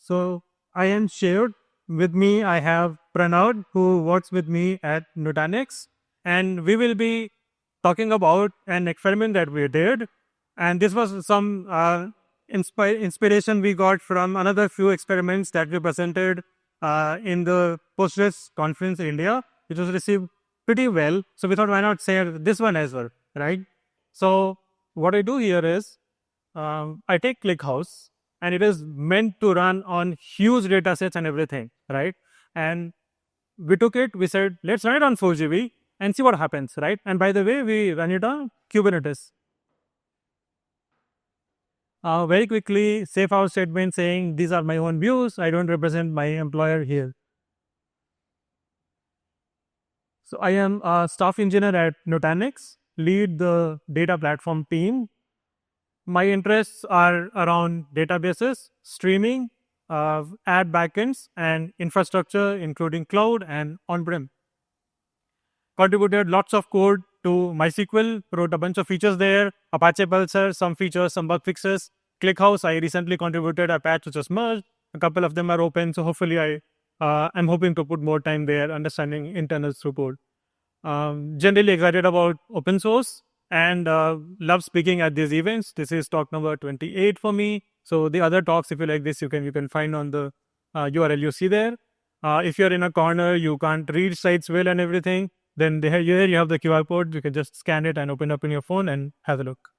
So I am Shiv. With me, I have Pranav, who works with me at Nutanix, and we will be talking about an experiment that we did. And this was some inspiration we got from another few experiments that we presented in the Postgres conference in India, which was received pretty well. So we thought, why not share this one as well, right? So what I do here is I take ClickHouse, and it is meant to run on huge data sets and everything, right? And we took it, we said, let's run it on 4GB and see what happens, right? And by the way, we run it on Kubernetes. Very quickly, safe house statement saying, these are my own views. I don't represent my employer here. So I am a staff engineer at Nutanix, lead the data platform team. My interests are around databases, streaming, ad backends, and infrastructure, including cloud and on-prem. Contributed lots of code to MySQL, wrote a bunch of features there, Apache Pulsar, some features, some bug fixes. ClickHouse, I recently contributed a patch which was merged. A couple of them are open, so hopefully I'm hoping to put more time there, understanding internal throughput. Generally excited about open source and love speaking at these events. This is talk number 28 for me. So the other talks, if you like this, you can find on the URL you see there. If you're in a corner, you can't read sites well and everything, then here you have the QR code. You can just scan it and open up in your phone and have a look.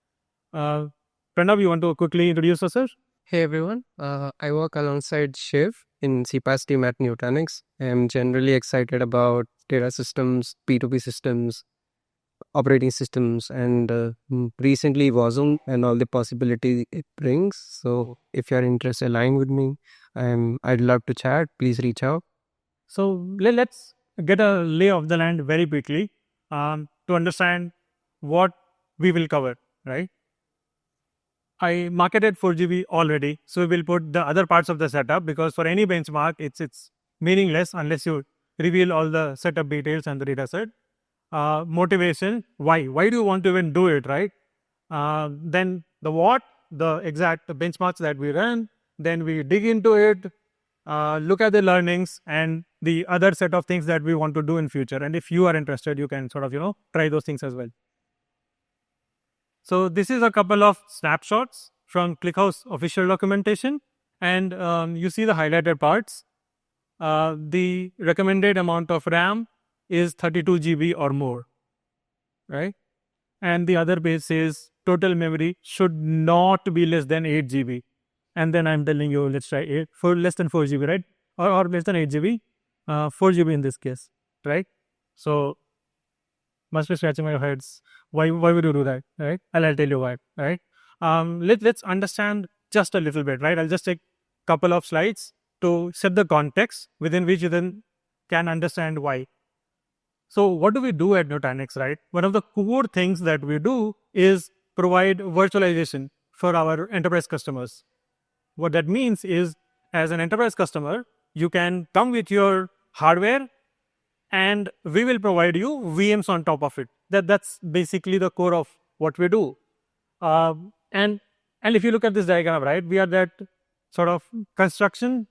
Pranav, you want to quickly introduce yourself? Hey everyone, I work alongside Shiv in CPaaS team at Nutanix. I'm generally excited about data systems, P2P systems, operating systems, and recently Wasm and all the possibility it brings. So if your interests align with me, I'd love to chat. Please reach out. So let's get a lay of the land very quickly to understand what we will cover, right? I marketed 4GB already, so we will put the other parts of the setup, because for any benchmark, it's meaningless unless you reveal all the setup details and the data set. Motivation, why do you want to even do it, right? Then the what, the exact benchmarks that we run, then we dig into it, look at the learnings and the other set of things that we want to do in future. And if you are interested, you can sort of, try those things as well. So this is a couple of snapshots from ClickHouse official documentation, and you see the highlighted parts. The recommended amount of RAM is 32GB or more, right? And the other base is total memory should not be less than 8GB. And then I'm telling you, let's try 8 for less than 4GB, right? Or less than 8GB, 4GB in this case, right? So must be scratching my heads. Why would you do that, right? I'll tell you why, right? Let's understand just a little bit, right? I'll just take a couple of slides to set the context within which you then can understand why. So what do we do at Nutanix, right? One of the core things that we do is provide virtualization for our enterprise customers. What that means is, as an enterprise customer, you can come with your hardware and we will provide you VMs on top of it. That's basically the core of what we do. And if you look at this diagram, right, we are that sort of construction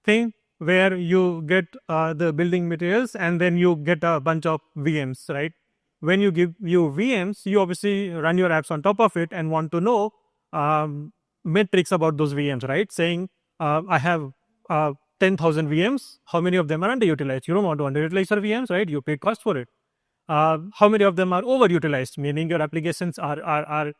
thing where you get the building materials and then you get a bunch of VMs, right? When you give you VMs, you obviously run your apps on top of it and want to know metrics about those VMs, right? Saying, I have 10,000 VMs, how many of them are underutilized? You don't want to underutilize your VMs, right? You paid cost for it. How many of them are overutilized, meaning your applications are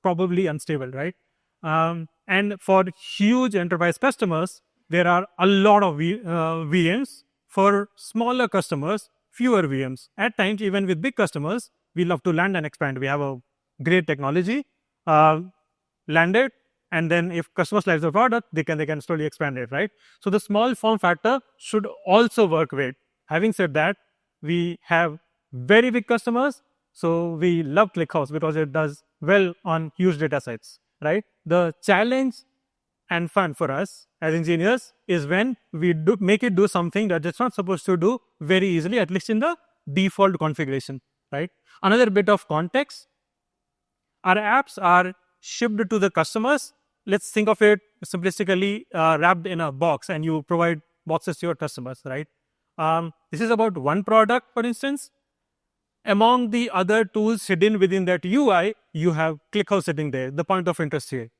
probably unstable, right? And for huge enterprise customers, there are a lot of VMs. For smaller customers, fewer VMs. At times, even with big customers, we love to land and expand. We have a great technology, land it, and then if customers like the product, they can slowly expand it, right? So the small form factor should also work with. Having said that, we have very big customers, so we love ClickHouse because it does well on huge data sets, right? The challenge and fun for us as engineers is when we make it do something that it's not supposed to do very easily, at least in the default configuration, right? Another bit of context, our apps are shipped to the customers let's think of it simplistically wrapped in a box, and you provide boxes to your customers, right? This is about one product, for instance. Among the other tools hidden within that UI, you have ClickHouse sitting there, the point of interest here.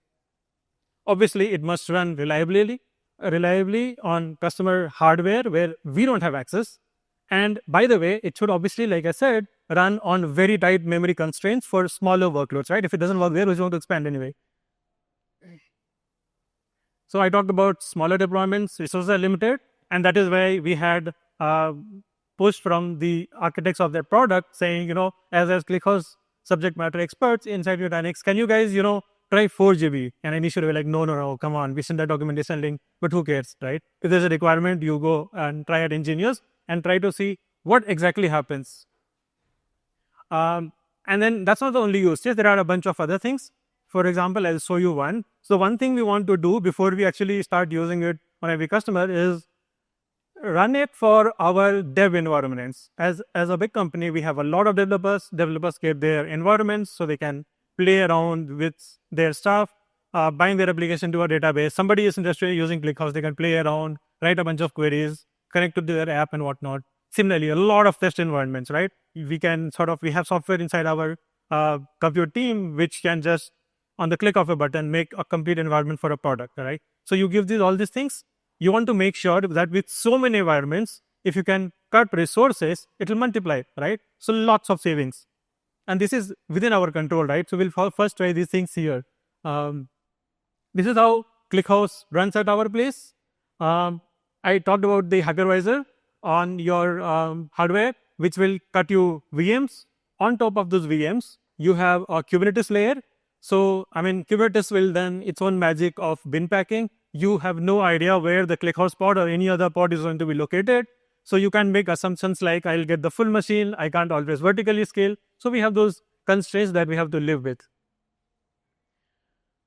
Obviously, it must run reliably on customer hardware where we don't have access. And by the way, it should obviously, like I said, run on very tight memory constraints for smaller workloads, right? If it doesn't work there, we want to expand anyway. So I talked about smaller deployments, resources are limited, and that is why we had push from the architects of that product saying, as ClickHouse subject matter experts inside Nutanix, can you guys, try 4 GB? And initially we're like, no, come on, we send that documentation link, but who cares, right? If there's a requirement, you go and try at engineers and try to see what exactly happens. And then that's not the only use case. There are a bunch of other things. For example, I'll show you one. So one thing we want to do before we actually start using it on every customer is run it for our dev environments. As a big company, we have a lot of developers. Developers get their environments so they can play around with their stuff, bind their application to a database. Somebody is interested in using ClickHouse, they can play around, write a bunch of queries, connect to their app and whatnot. Similarly, a lot of test environments, right? We have software inside our compute team, which can just, on the click of a button, make a complete environment for a product, right? So you give all these things. You want to make sure that with so many environments, if you can cut resources, it will multiply, right? So lots of savings. And this is within our control, right? So we'll first try these things here. This is how ClickHouse runs at our place. I talked about the hypervisor on your hardware, which will cut you VMs. On top of those VMs, you have a Kubernetes layer. So, Kubernetes will then its own magic of bin packing. You have no idea where the ClickHouse pod or any other pod is going to be located. So you can make assumptions like, I'll get the full machine, I can't always vertically scale. So we have those constraints that we have to live with.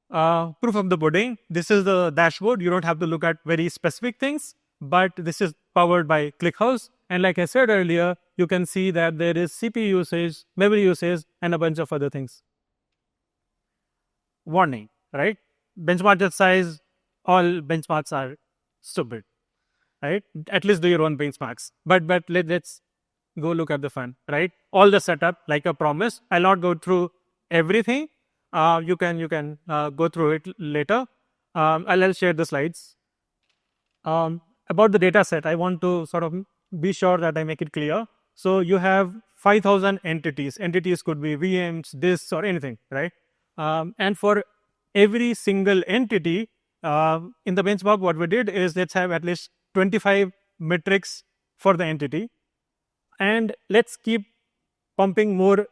Proof of the pudding. This is the dashboard. You don't have to look at very specific things, but this is powered by ClickHouse. And like I said earlier, you can see that there is CPU usage, memory usage, and a bunch of other things. Warning, right? Benchmark size, all benchmarks are stupid, right? At least do your own benchmarks. But let's go look at the fun, right? All the setup, like I promised. I'll not go through everything. You can go through it later. I'll share the slides. About the data set, I want to sort of be sure that I make it clear. So you have 5,000 entities. Entities could be VMs, disks, or anything, right? And for every single entity, in the benchmark, what we did is let's have at least 25 metrics for the entity. And let's keep pumping more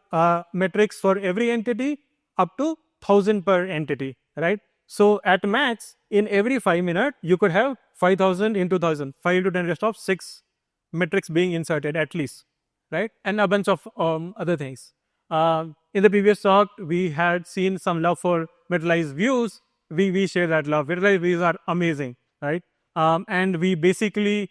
metrics for every entity up to 1,000 per entity, right? So at max, in every 5 minutes, you could have 5,000 into 1,000, 5 to 10 raised of 6 metrics being inserted at least, right? And a bunch of other things. In the previous talk, we had seen some love for metallized views. We share that love. Metallized views are amazing, right? And we basically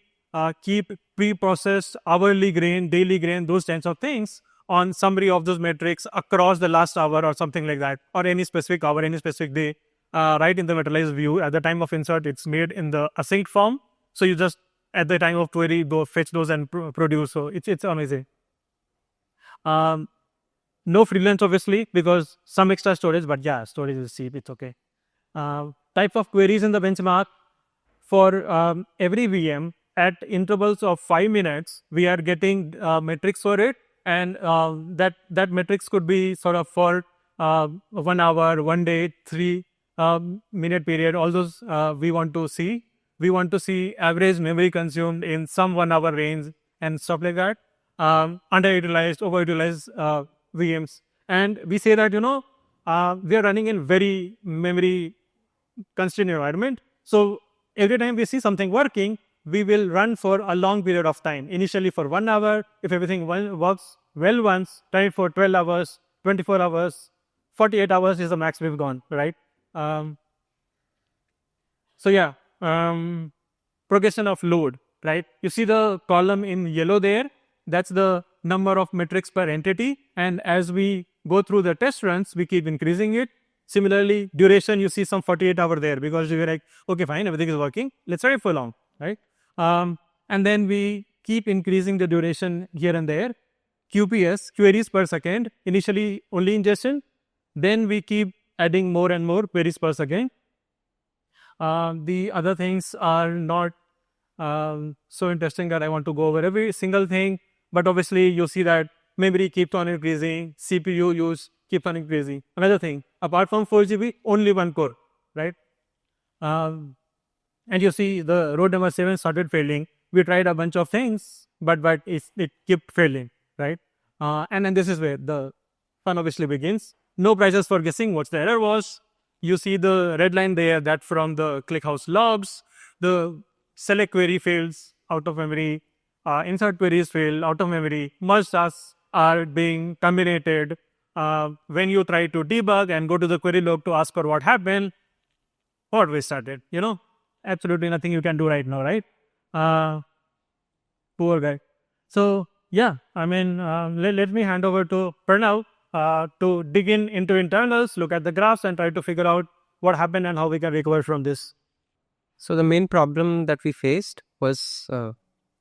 keep pre-processed hourly grain, daily grain, those kinds of things on summary of those metrics across the last hour or something like that, or any specific hour, any specific day, right in the metallized view. At the time of insert, it's made in the async form. So you just, at the time of query, go fetch those and produce. So it's amazing. No freelance, obviously, because some extra storage, but yeah, storage is cheap, it's okay. Type of queries in the benchmark. For every VM, at intervals of 5 minutes, we are getting metrics for it. And that metrics could be sort of for 1 hour, 1 day, 3 minute period. All those we want to see. We want to see average memory consumed in some 1 hour range and stuff like that. Underutilized, overutilized VMs. And we say that, we are running in very memory constrained environment. So every time we see something working, we will run for a long period of time. Initially for 1 hour, if everything works well once, try for 12 hours, 24 hours, 48 hours is the max we've gone, right? So yeah, progression of load, right? You see the column in yellow there, that's the number of metrics per entity. And as we go through the test runs, we keep increasing it. Similarly, duration, you see some 48 hour there because you're like, okay, fine, everything is working. Let's try it for long, right? And then we keep increasing the duration here and there. QPS, queries per second, initially only ingestion. Then we keep adding more and more queries per second. The other things are not so interesting that I want to go over every single thing. But obviously, you see that memory keeps on increasing, CPU use keeps on increasing. Another thing, apart from 4 GB, only one core, right? And you see the road number 7 started failing. We tried a bunch of things, but it kept failing, right? And then this is where the fun obviously begins. No prizes for guessing what the error was. You see the red line there, that from the ClickHouse logs, the select query fails out of memory, insert queries fail out of memory, merge tasks are being terminated. When you try to debug and go to the query log to ask for what happened, what we started, absolutely nothing you can do right now, right? Poor guy. So yeah, I mean, let me hand over to Pranav to dig into internals, look at the graphs, and try to figure out what happened and how we can recover from this. So the main problem that we faced was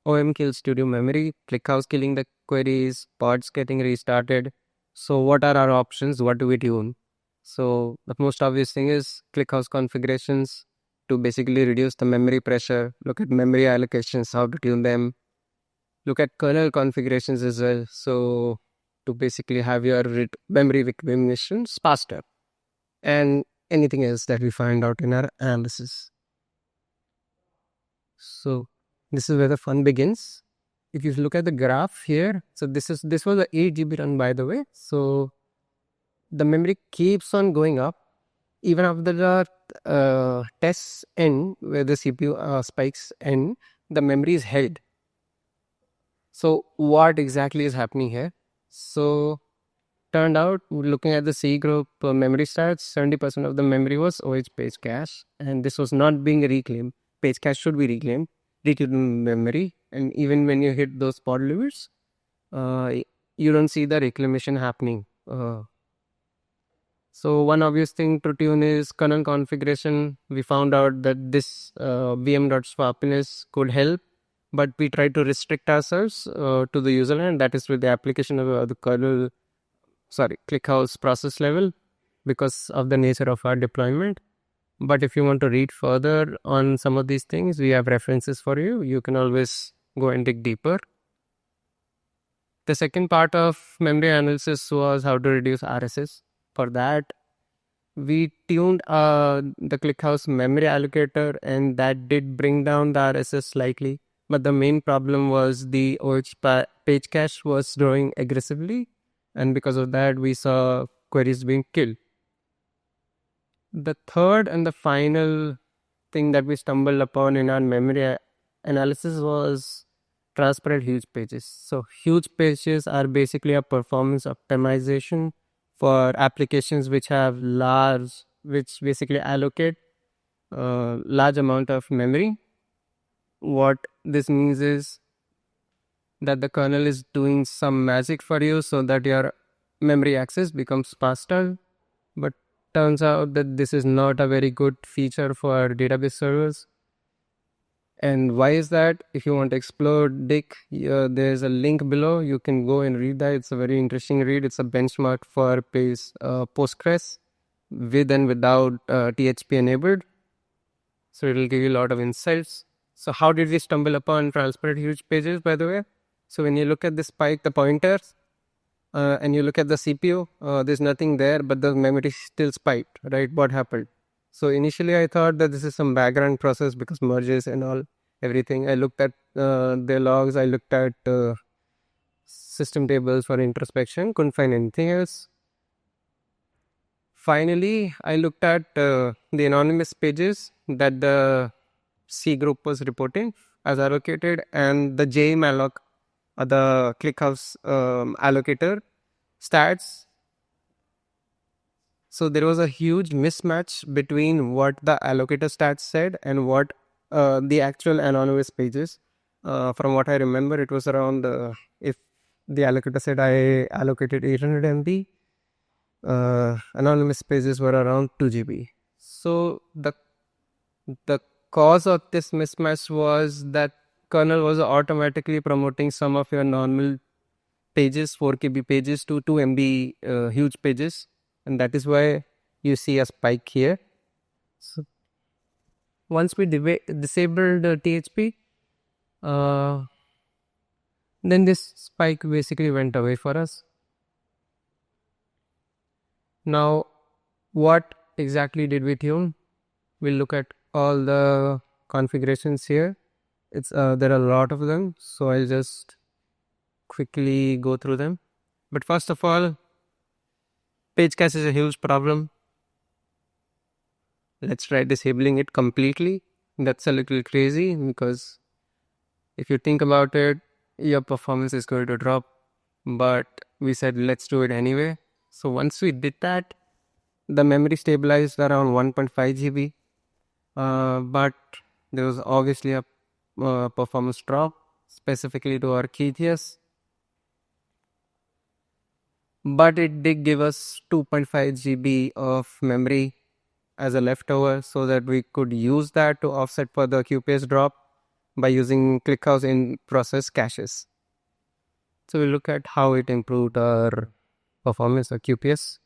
OM kill studio memory, ClickHouse killing the queries, pods getting restarted. So what are our options? What do we tune? So the most obvious thing is ClickHouse configurations to basically reduce the memory pressure, look at memory allocations, how to tune them, look at kernel configurations as well. So to basically have your memory recognitions faster, and anything else that we find out in our analysis. So this is where the fun begins. If you look at the graph here, so this was a 8 GB run, by the way. So the memory keeps on going up even after the tests end, where the CPU spikes end, the memory is held. So what exactly is happening here? So turned out, looking at the C group memory stats, 70% of the memory was OH page cache, and this was not being reclaimed. Page cache should be reclaimed to memory, and even when you hit those pod limits, you don't see the reclamation happening. So one obvious thing to tune is kernel configuration. We found out that this vm.swappiness could help, but we tried to restrict ourselves to the userland, that is with the application of the kernel, ClickHouse process level, because of the nature of our deployment. But if you want to read further on some of these things, we have references for you. You can always go and dig deeper. The second part of memory analysis was how to reduce RSS. For that, we tuned the ClickHouse memory allocator, and that did bring down the RSS slightly. But the main problem was the OH page cache was growing aggressively, and because of that, we saw queries being killed. The third and the final thing that we stumbled upon in our memory analysis was transparent huge pages. So huge pages are basically a performance optimization for applications which basically allocate large amount of memory. What this means is that the kernel is doing some magic for you so that your memory access becomes faster, but turns out that this is not a very good feature for database servers. And why is that? If you want to explore Dick, there's a link below. You can go and read that. It's a very interesting read. It's a benchmark for Postgres with and without THP enabled. So it'll give you a lot of insights. So how did we stumble upon transparent huge pages, by the way? So when you look at the spike, the pointers, and you look at the CPU, there's nothing there, but the memory still spiked, right? What happened? So initially I thought that this is some background process because merges and all, everything. I looked at their logs, I looked at system tables for introspection, couldn't find anything else. Finally, I looked at the anonymous pages that the C group was reporting as allocated, and the jemalloc, the ClickHouse allocator stats. So there was a huge mismatch between what the allocator stats said and what the actual anonymous pages. From what I remember, it was around if the allocator said I allocated 800 MB, anonymous pages were around 2 GB. So the cause of this mismatch was that kernel was automatically promoting some of your normal pages, 4 KB pages, to 2 MB huge pages, and that is why you see a spike here. So once we disabled THP, then this spike basically went away for us. Now, what exactly did we tune? We'll look at all the configurations here. It's there are a lot of them, so I'll just quickly go through them. But first of all, page cache is a huge problem. Let's try disabling it completely. That's a little crazy because if you think about it, your performance is going to drop. But we said let's do it anyway. So once we did that, the memory stabilized around 1.5 GB. But there was obviously a performance drop specifically to Archithius. But it did give us 2.5 GB of memory as a leftover so that we could use that to offset for the QPS drop by using ClickHouse in process caches. So we look at how it improved our performance or QPS.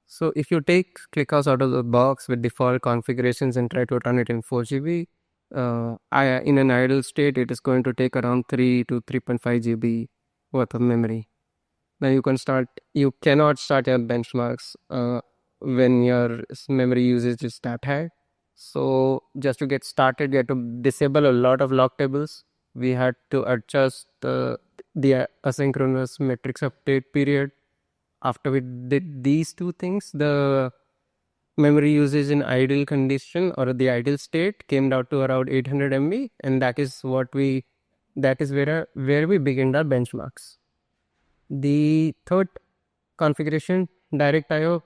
So if you take ClickHouse out of the box with default configurations and try to run it in 4 GB, in an idle state, it is going to take around 3 to 3.5 GB worth of memory. Now you cannot start your benchmarks when your memory usage is that high. So just to get started, you have to disable a lot of log tables. We had to adjust the asynchronous metrics update period. After we did these two things, the memory usage in idle condition or the idle state came down to around 800 MB, and that is where we began our benchmarks. The third configuration, direct IO,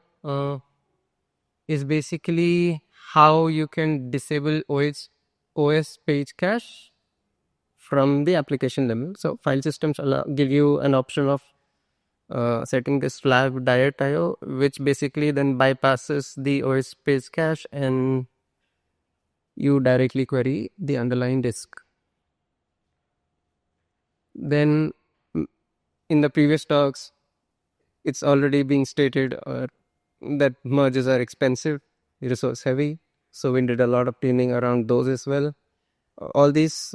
is basically how you can disable OS page cache from the application level. So file systems give you an option of setting this flag direct IO, which basically then bypasses the OS page cache and you directly query the underlying disk. Then in the previous talks, it's already being stated that merges are expensive, resource heavy. So we did a lot of tuning around those as well. All these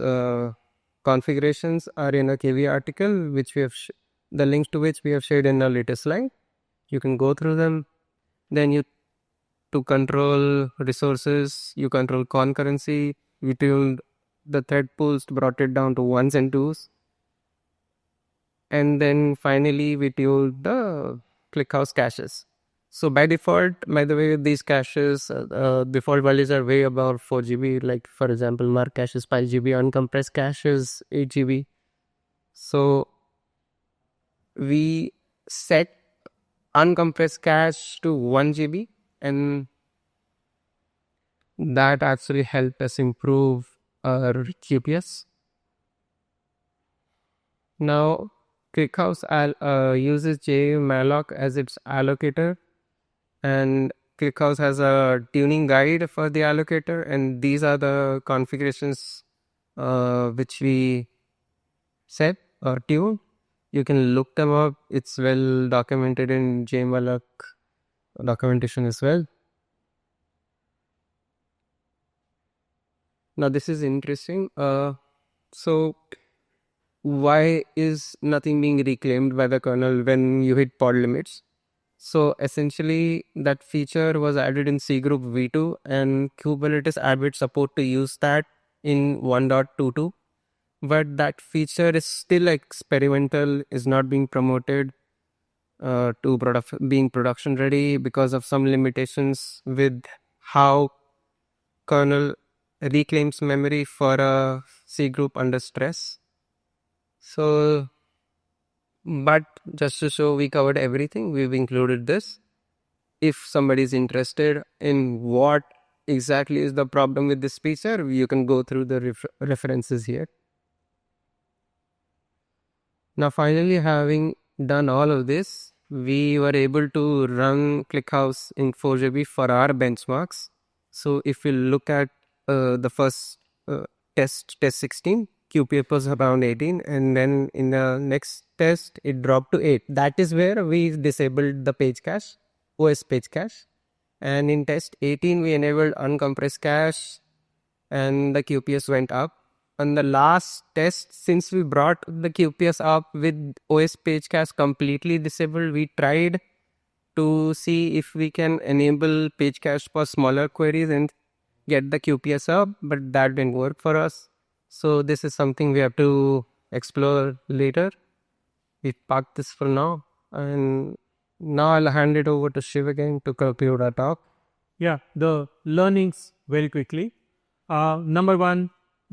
configurations are in a KV article, which we have the links to which we have shared in our latest slide. You can go through them. Then to control resources, you control concurrency. We tuned the thread pools, brought it down to ones and twos. And then finally, we tuned the ClickHouse caches. So by default, by the way, these caches, default values are way above 4 GB. Like for example, Mark cache is 5 GB, uncompressed cache is 8 GB. So we set uncompressed cache to 1 GB, and that actually helped us improve our QPS. Now, ClickHouse uses jemalloc as its allocator, and ClickHouse has a tuning guide for the allocator, and these are the configurations which we set or tuned. You can look them up. It's well documented in jemalloc documentation as well. Now this is interesting. So why is nothing being reclaimed by the kernel when you hit pod limits? So essentially that feature was added in C group v2, and Kubernetes added support to use that in 1.22. But that feature is still experimental, is not being promoted to being production ready because of some limitations with how kernel reclaims memory for a C group under stress. So, but just to show we covered everything, we've included this. If somebody is interested in what exactly is the problem with this feature, you can go through the references here. Now, finally, having done all of this, we were able to run ClickHouse in 4GB for our benchmarks. So if you look at the first test 16, QPF was around 18, and then in the next test, it dropped to 8. That is where we disabled the page cache, OS page cache. And in test 18, we enabled uncompressed cache, and the QPS went up. On the last test, since we brought the QPS up with OS page cache completely disabled, we tried to see if we can enable page cache for smaller queries and get the QPS up, but that didn't work for us. So this is something we have to explore later. We parked this for now, and now I'll hand it over to Shiv again to conclude our talk. Yeah, the learnings very quickly. Number one,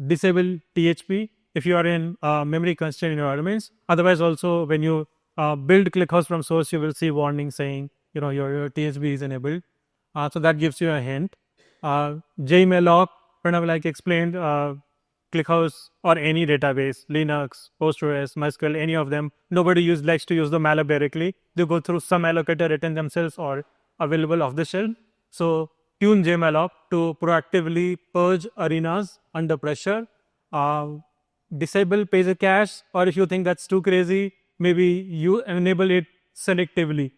disable THP if you are in memory constrained environments. Otherwise, also when you build ClickHouse from source, you will see warning saying your THP is enabled. So that gives you a hint. jemalloc, Pranav like explained, ClickHouse or any database, Linux, PostgreSQL, MySQL, any of them, nobody likes to use the malloc directly. They go through some allocator written themselves or available off the shelf. So tune jemalloc to proactively purge arenas under pressure. Disable page cache, or if you think that's too crazy, maybe you enable it selectively,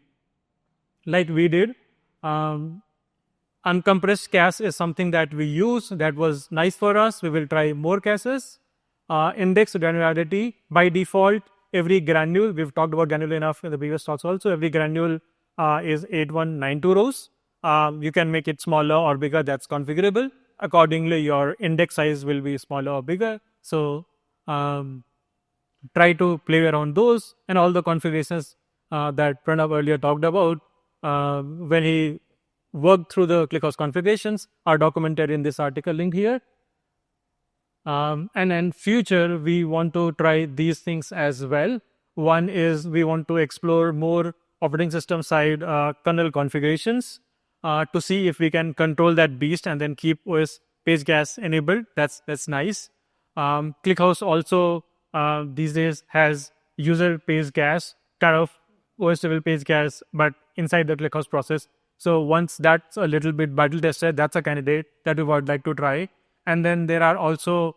like we did. Uncompressed cache is something that we use that was nice for us. We will try more caches. Index granularity by default, every granule, we've talked about granule enough in the previous talks also, every granule is 8192 rows. You can make it smaller or bigger, that's configurable. Accordingly, your index size will be smaller or bigger. So try to play around those, and all the configurations that Pranav earlier talked about when he worked through the ClickHouse configurations are documented in this article link here. And in future, we want to try these things as well. One is we want to explore more operating system side kernel configurations to see if we can control that beast and then keep OS page cache enabled. That's nice. ClickHouse also these days has user page cache, kind of OS level page cache, but inside the ClickHouse process. So once that's a little bit battle tested, that's a candidate that we would like to try. And then there are also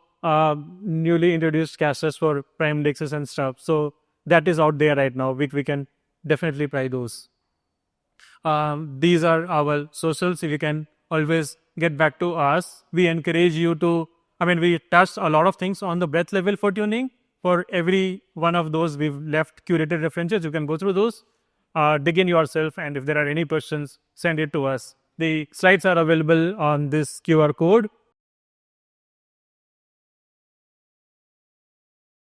newly introduced caches for prime indexes and stuff. So that is out there right now. We can definitely try those. These are our socials. If you can always get back to us. We encourage you to, we touched a lot of things on the breadth level for tuning. For every one of those, we've left curated references. You can go through those. Dig in yourself, and if there are any questions, send it to us. The slides are available on this QR code.